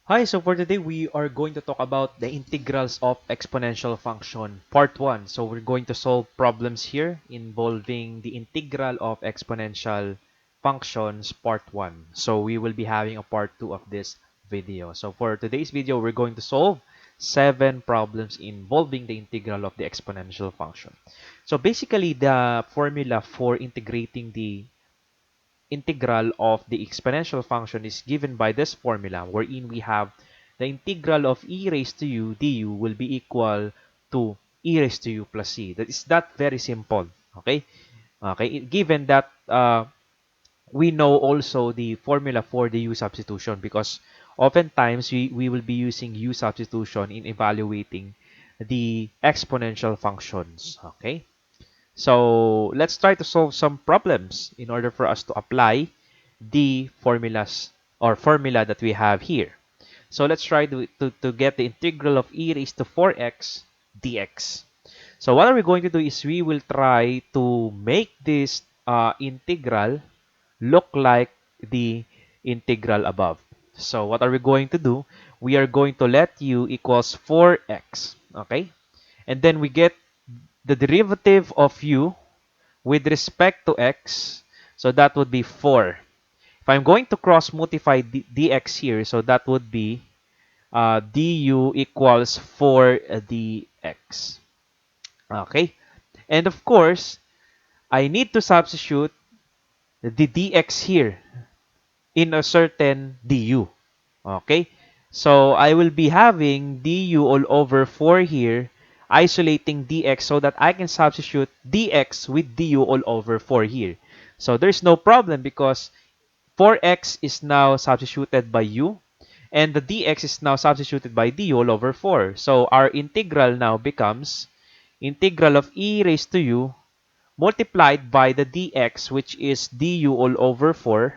Hi, so for today we are going to talk about the integrals of exponential function, part 1. So we're going to solve problems here involving the integral of exponential functions, part 1. So we will be having a part 2 of this video. So for today's video, we're going to solve 7 problems involving the integral of the exponential function. So basically, the formula for integrating the integral of the exponential function is given by this formula, wherein we have the integral of e raised to u du will be equal to e raised to u plus c. That is that very simple. Okay? Okay, given that we know also the formula for the u substitution, because oftentimes we will be using u substitution in evaluating the exponential functions. Okay? So let's try to solve some problems in order for us to apply the formulas or formula that we have here. So let's try to get the integral of e raised to 4x dx. So what are we going to do is we will try to make this integral look like the integral above. So what are we going to do? We are going to let u equals 4x, okay? And then we get the derivative of u with respect to x, so that would be 4. If I'm going to cross multiply dx here, so that would be du equals 4 dx. Okay? And of course, I need to substitute the dx here in a certain du. Okay? So I will be having du all over 4 here, isolating dx so that I can substitute dx with du all over 4 here. So there's no problem because 4x is now substituted by u, and the dx is now substituted by du all over 4. So our integral now becomes integral of e raised to u multiplied by the dx, which is du all over 4.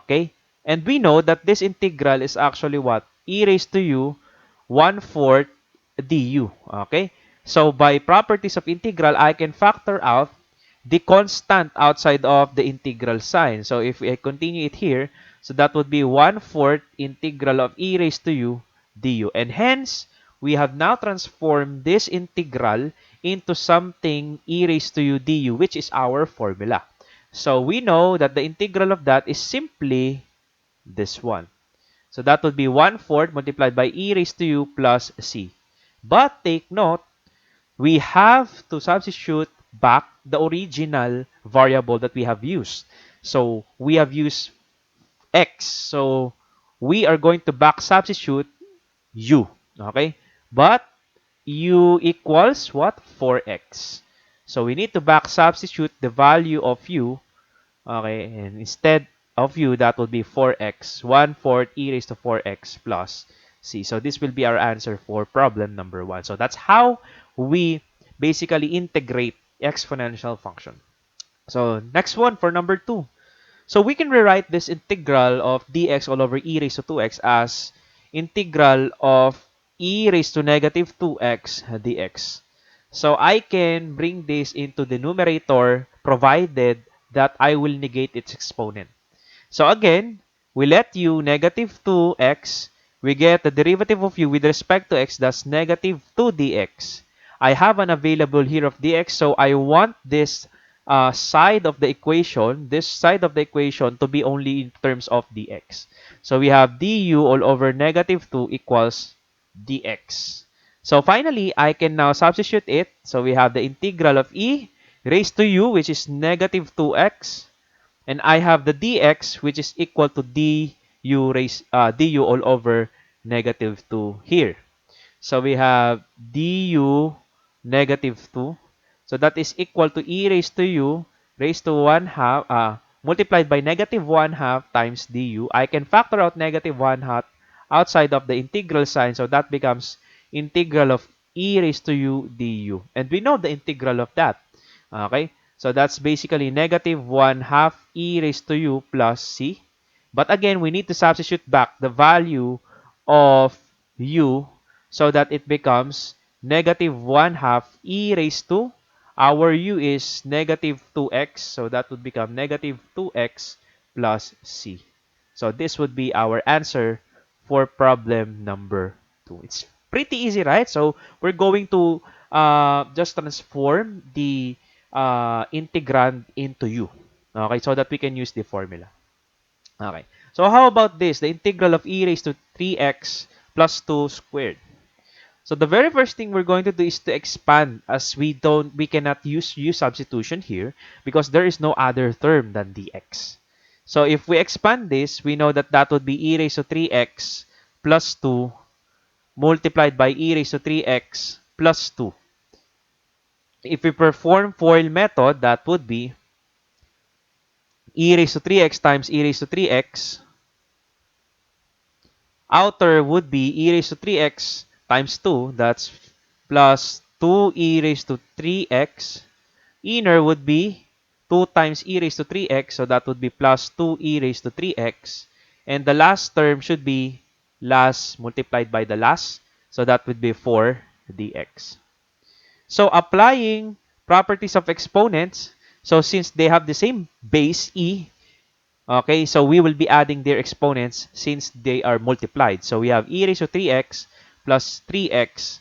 Okay? And we know that this integral is actually what? E raised to u 1/4 du. Okay? So by properties of integral, I can factor out the constant outside of the integral sign. So if I continue it here, so that would be 1/4 integral of e raised to u du. And hence, we have now transformed this integral into something e raised to u du, which is our formula. So we know that the integral of that is simply this one. So that would be 1/4 multiplied by e raised to u plus c. But take note, we have to substitute back the original variable that we have used. So we have used x. So we are going to back substitute u. Okay? But u equals what? 4x. So we need to back substitute the value of u. Okay, and instead of u, that would be 4x, 1/4 e raised to 4x plus c. So this will be our answer for problem number 1. So that's how we basically integrate exponential function. So next one for number 2. So we can rewrite this integral of dx all over e raised to 2x as integral of e raised to negative 2x dx. So I can bring this into the numerator provided that I will negate its exponent. So again, we let u negative 2x. We get the derivative of u with respect to x, thus negative 2 dx. I have an available here of dx, so I want this side of the equation, to be only in terms of dx. So we have du all over negative 2 equals dx. So finally, I can now substitute it. So we have the integral of e raised to u, which is negative 2x. And I have the dx, which is equal to du all over negative 2 here. So we have du negative 2. So that is equal to e raised to u raised to 1/2 multiplied by negative 1/2 times du. I can factor out negative 1/2 outside of the integral sign. So that becomes integral of e raised to u du. And we know the integral of that. Okay? So that's basically negative 1/2 e raised to u plus c. But again, we need to substitute back the value of u so that it becomes negative 1/2 e raised to, our u is negative 2x, so that would become negative 2x plus c. So this would be our answer for problem number 2. It's pretty easy, right? So we're going to just transform the integrand into u. Okay, so that we can use the formula. Okay. So how about this? The integral of e raised to 3x plus 2 squared. So the very first thing we're going to do is to expand, as we cannot use u substitution here because there is no other term than dx. So if we expand this, we know that that would be e raised to 3x plus 2 multiplied by e raised to 3x plus 2. If we perform FOIL method, that would be e raised to 3x times e raised to 3x. Outer would be e raised to 3x times 2. That's plus 2 e raised to 3x. Inner would be 2 times e raised to 3x. So that would be plus 2 e raised to 3x. And the last term should be last multiplied by the last. So that would be 4 dx. So applying properties of exponents. So since they have the same base e, okay, so we will be adding their exponents since they are multiplied. So we have e raised to 3x plus 3x.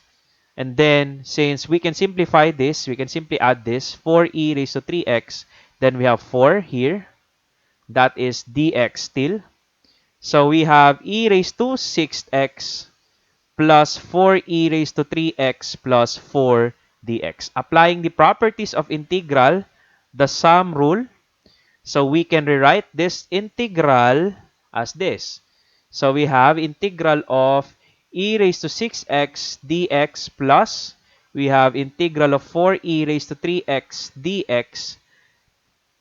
And then, since we can simplify this, we can simply add this, 4e raised to 3x. Then we have 4 here. That is dx still. So we have e raised to 6x plus 4e raised to 3x plus 4 dx. Applying the properties of integral, the sum rule, so we can rewrite this integral as this. So we have integral of e raised to 6x dx plus we have integral of 4e raised to 3x dx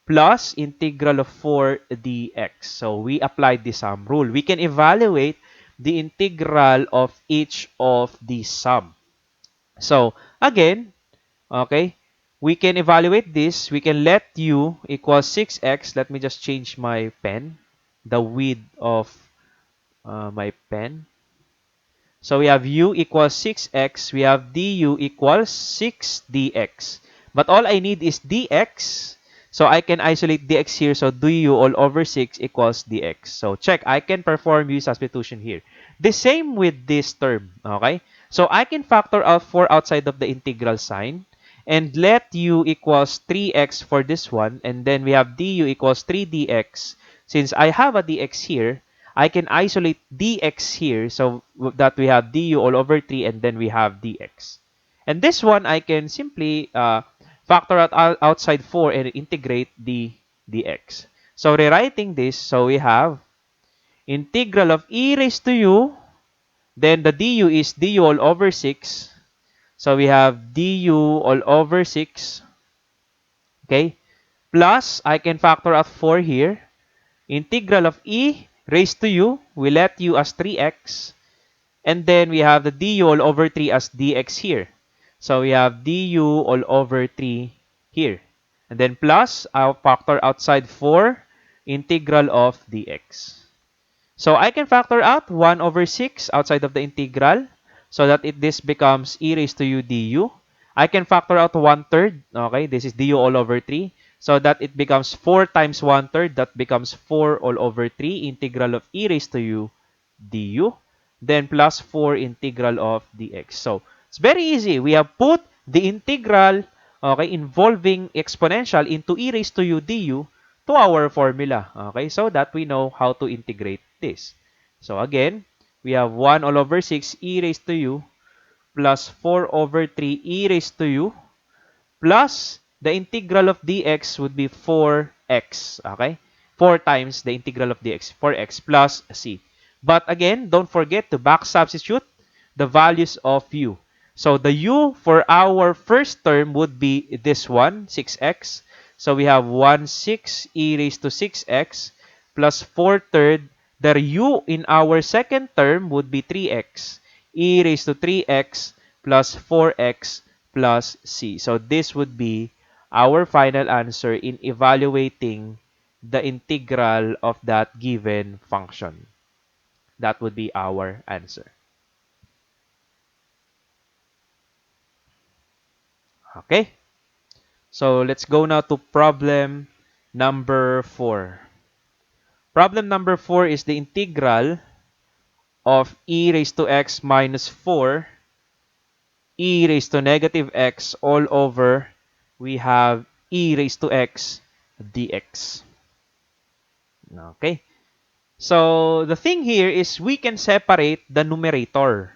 plus integral of 4 dx. So we applied the sum rule. We can evaluate the integral of each of the sum. So again, okay, we can evaluate this. We can let u equal 6x. Let me just change my pen, the width of my pen. So we have u equals 6x. We have du equals 6 dx. But all I need is dx. So I can isolate dx here. So du all over 6 equals dx. So check. I can perform u substitution here. The same with this term. Okay? So I can factor out 4 outside of the integral sign. And let u equals 3x for this one. And then we have du equals 3 dx. Since I have a dx here, I can isolate dx here so that we have du all over 3 and then we have dx. And this one, I can simply factor out outside 4 and integrate the dx. So rewriting this, so we have integral of e raised to u, then the du is du all over 6. So we have du all over 6. Okay? Plus, I can factor out 4 here. Integral of e raised to u, we let u as 3x. And then we have the du all over 3 as dx here. So we have du all over 3 here. And then plus, I'll factor outside 4, integral of dx. So I can factor out 1 over 6 outside of the integral so that this becomes e raised to u du. I can factor out 1/3. Okay, this is du all over 3. So that it becomes 4 times 1/3. That becomes 4 all over 3 integral of e raised to u du. Then plus 4 integral of dx. So it's very easy. We have put the integral, okay, involving exponential into e raised to u du to our formula. Okay, so that we know how to integrate this. So again, we have 1 all over 6 e raised to u plus 4 over 3 e raised to u plus the integral of dx would be 4x. Okay? 4 times the integral of dx, 4x plus c. But again, don't forget to back substitute the values of u. So the u for our first term would be this one, 6x. So we have 1/6 e raised to 6x plus 4/3. The u in our second term would be 3x. E raised to 3x plus 4x plus c. So this would be our final answer in evaluating the integral of that given function. That would be our answer. Okay? So let's go now to problem number 4. Problem number 4 is the integral of e raised to x minus 4 e raised to negative x all over we have e raised to x dx. Okay. So the thing here is we can separate the numerator.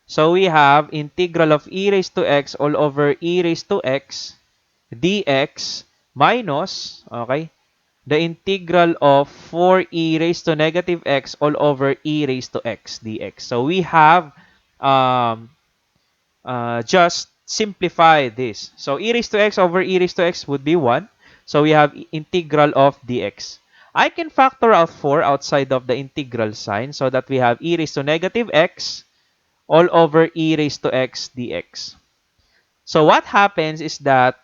So we have integral of e raised to x all over e raised to x dx minus, okay, the integral of 4e raised to negative x all over e raised to x dx. So we have um, just simplify this. So e raised to x over e raised to x would be 1. So we have integral of dx. I can factor out 4 outside of the integral sign so that we have e raised to negative x all over e raised to x dx. So what happens is that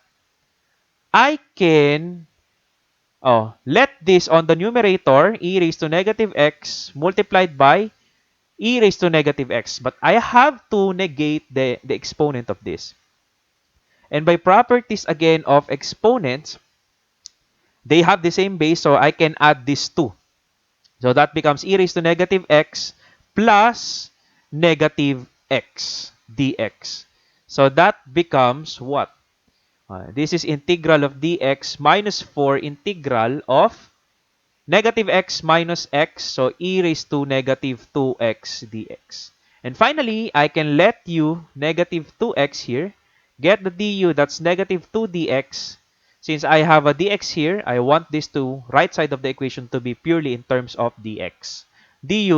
I can let this on the numerator, e raised to negative x multiplied by e raised to negative x. But I have to negate the exponent of this. And by properties again of exponents, they have the same base, so I can add these two. So that becomes e raised to negative x plus negative x dx. So that becomes what? This is integral of dx minus 4 integral of negative x minus x, so e raised to negative 2x dx. And finally, I can let u negative 2x here, get the du, that's negative 2 dx. Since I have a dx here, I want this to right side of the equation to be purely in terms of dx. Du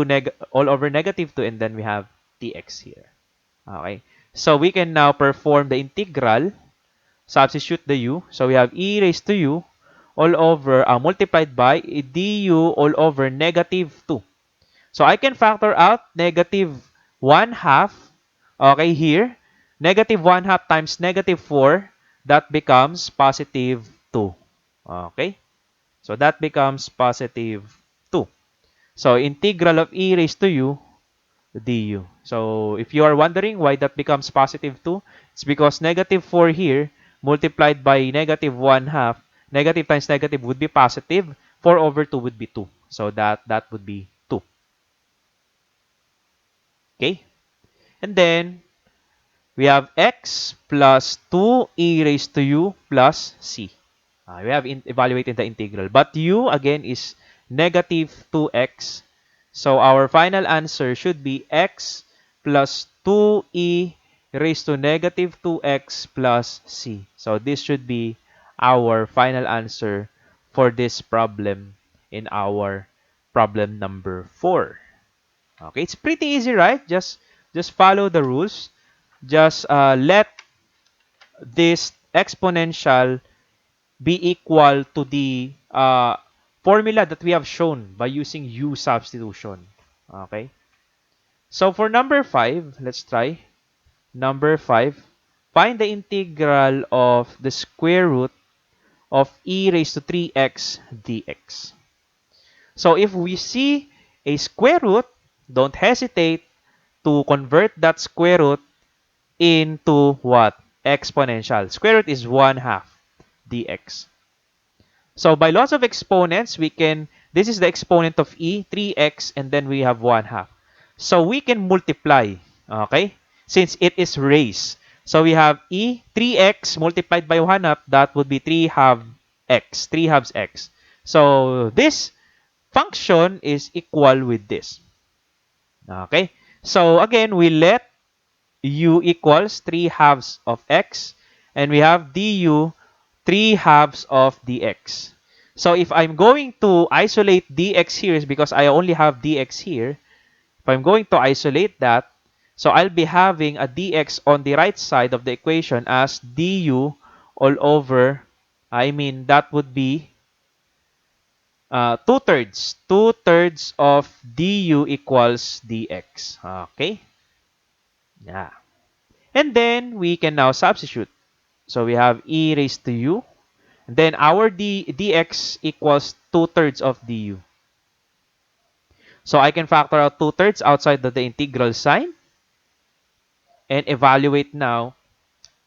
all over negative 2, and then we have dx here. Okay, so we can now perform the integral, substitute the u. So we have e raised to u all over multiplied by du all over negative 2. So I can factor out negative 1 half. Okay, here. Negative 1 half times negative 4. That becomes positive 2. Okay. So that becomes positive 2. So integral of e raised to u du. So if you are wondering why that becomes positive 2, it's because negative 4 here multiplied by negative 1 half, negative times negative would be positive, 4 over 2 would be 2. So that would be 2. Okay? And then we have x plus 2e raised to u plus c. We have evaluated the integral. But u, again, is negative 2x. So our final answer should be x plus 2e raised to negative 2x plus c. So this should be our final answer for this problem in our problem number 4. Okay, it's pretty easy, right? Just follow the rules. Just let this exponential be equal to the formula that we have shown by using u substitution. Okay. So for number 5, let's try. Number 5, find the integral of the square root of e raised to 3x dx. So if we see a square root, don't hesitate to convert that square root into what? Exponential. Square root is 1 half dx. So by laws of exponents, we can, this is the exponent of e, 3x, and then we have 1 half. So we can multiply, okay? Since it is raised. So we have e, 3x multiplied by 1 half, that would be 3 half x, 3 halves x. So this function is equal with this. Okay? So again, we let u equals 3 halves of x, and we have du 3 halves of dx. So if I'm going to isolate dx here, is because I only have dx here. If I'm going to isolate that, so I'll be having a dx on the right side of the equation as du all over, that would be 2/3. 2/3 of du equals dx. Okay? Yeah. And then we can now substitute. So we have e raised to u. And then our dx equals 2/3 of du. So I can factor out 2/3 outside of the integral sign and evaluate now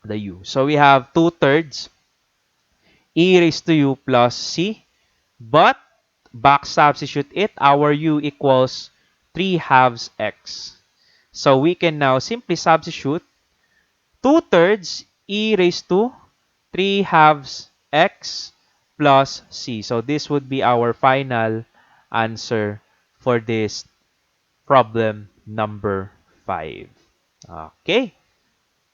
the u. So we have 2/3 e raised to u plus c. But back substitute it, our u equals 3/2 x. So we can now simply substitute 2/3 e raised to 3/2 x plus c. So this would be our final answer for this problem number 5. Okay,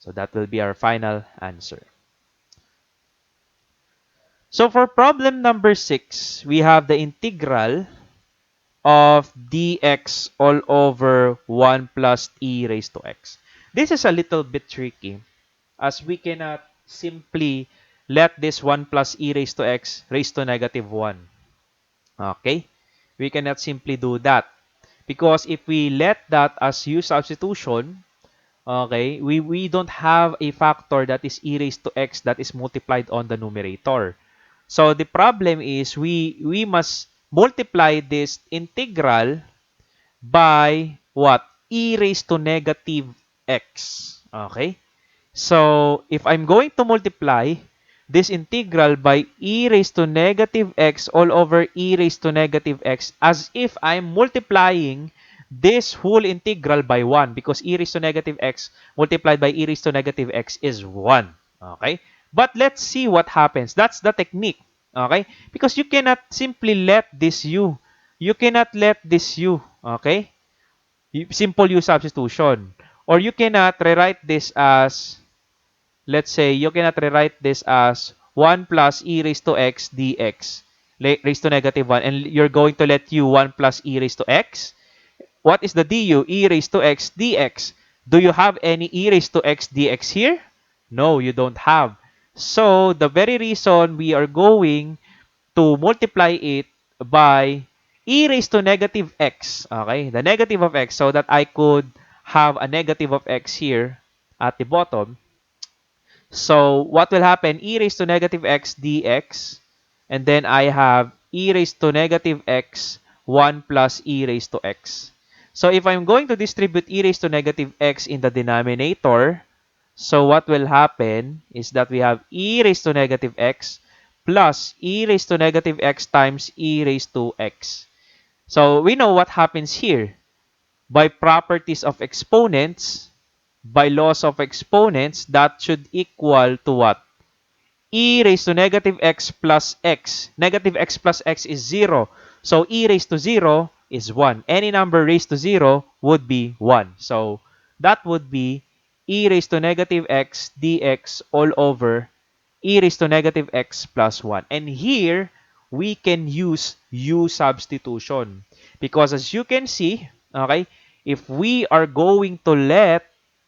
so that will be our final answer. So for problem number 6, we have the integral of dx all over 1 plus e raised to x. This is a little bit tricky as we cannot simply let this 1 plus e raised to x raised to negative 1. Okay? We cannot simply do that. Because if we let that as u substitution, okay, we don't have a factor that is e raised to x that is multiplied on the numerator. So the problem is we must multiply this integral by what? E raised to negative x. Okay? So, if I'm going to multiply this integral by e raised to negative x all over e raised to negative x as if I'm multiplying this whole integral by 1 because e raised to negative x multiplied by e raised to negative x is 1. Okay? But let's see what happens. That's the technique. Okay? Because you cannot simply let this u. You cannot let this u. Okay? Simple u substitution. Or you cannot rewrite this as, let's say, you cannot rewrite this as 1 plus e raised to x dx raised to negative 1 and you're going to let u 1 plus e raised to x. What is the du? E raised to x dx. Do you have any e raised to x dx here? No, you don't have. So, the very reason we are going to multiply it by e raised to negative x. Okay? The negative of x so that I could have a negative of x here at the bottom. So, what will happen? E raised to negative x dx. And then I have e raised to negative x 1 plus e raised to x. So, if I'm going to distribute e raised to negative x in the denominator, so what will happen is that we have e raised to negative x plus e raised to negative x times e raised to x. So, we know what happens here. By properties of exponents, by laws of exponents, that should equal to what? E raised to negative x plus x. Negative x plus x is 0. So, e raised to 0 is 1. Any number raised to 0 would be 1. So, that would be e raised to negative x dx all over e raised to negative x plus 1. And here, we can use u substitution. Because as you can see, okay, if we are going to let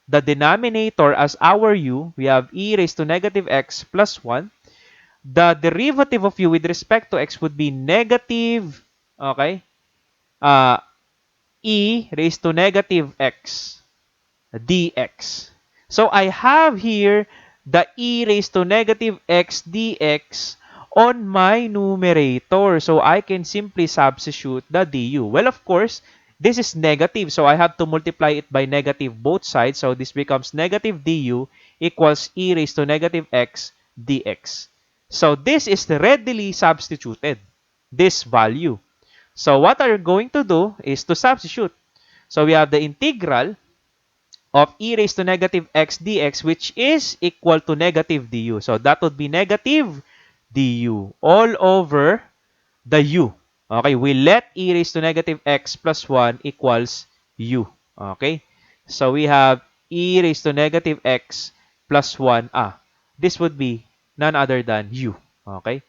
the denominator as our u, we have e raised to negative x plus 1. The derivative of u with respect to x would be negative, okay, uh, e raised to negative x dx. So I have here the e raised to negative x dx on my numerator. So I can simply substitute the du. Well, of course, this is negative. So I have to multiply it by negative both sides. So this becomes negative du equals e raised to negative x dx. So this is readily substituted, this value. So what are you going to do is to substitute. So we have the integral of e raised to negative x dx, which is equal to negative du. So that would be negative du all over the u. Okay, we let e raised to negative x plus 1 equals u. Okay, so we have e raised to negative x plus 1. This would be none other than u. Okay,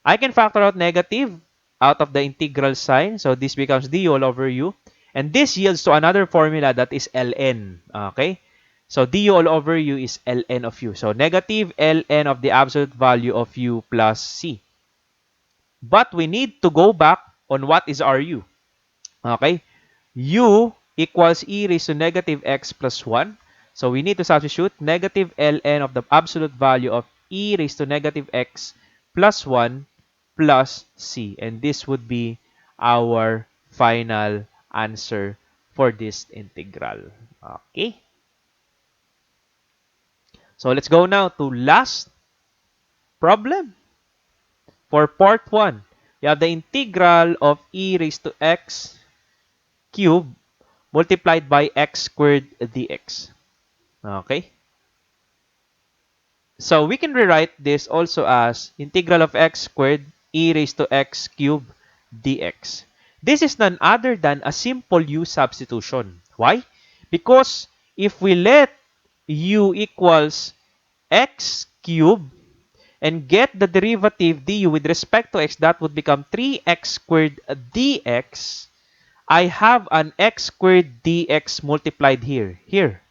I can factor out negative out of the integral sign. So this becomes du all over u. And this yields to another formula that is ln. Okay? So du all over u is ln of u. So negative ln of the absolute value of u plus c. But we need to go back on what is our u. Okay? U equals e raised to negative x plus 1. So we need to substitute negative ln of the absolute value of e raised to negative x plus 1 plus c. And this would be our final answer for this integral. Okay? So let's go now to last problem. For part 1, you have the integral of e raised to x cubed multiplied by x squared dx. Okay? So we can rewrite this also as integral of x squared e raised to x cubed dx. This is none other than a simple u substitution. Why? Because if we let u equals x cubed and get the derivative du with respect to x, that would become 3x squared dx. I have an x squared dx multiplied here.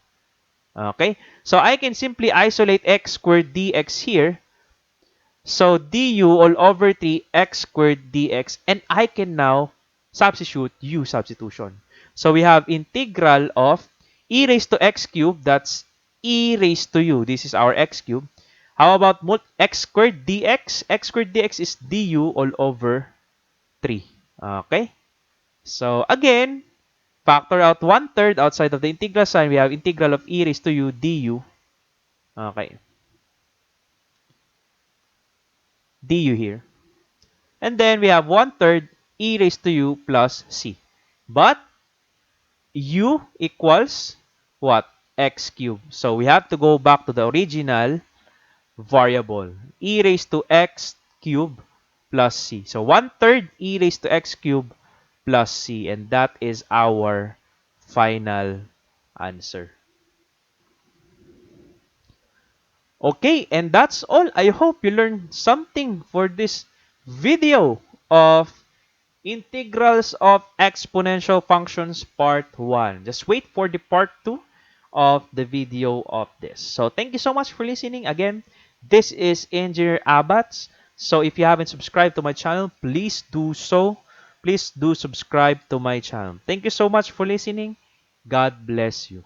Okay? So I can simply isolate x squared dx here. So du all over 3x squared dx. And I can now substitute u substitution. So we have integral of e raised to x cubed. That's e raised to u. This is our x cubed. How about x squared dx? X squared dx is du all over 3. Okay? So again, factor out 1/3 outside of the integral sign. We have integral of e raised to u du. Okay. Du here. And then we have 1/3 e raised to u plus c. But u equals what? X cubed. So we have to go back to the original variable. E raised to x cubed plus c. So 1/3 e raised to x cubed plus c. And that is our final answer. Okay, and that's all. I hope you learned something for this video of integrals of exponential functions part 1. Just wait for the part 2 of the video of this. So thank you so much for listening. Again, this is Jei Abat. So if you haven't subscribed to my channel, please do so. Please do subscribe to my channel. Thank you so much for listening. God bless you.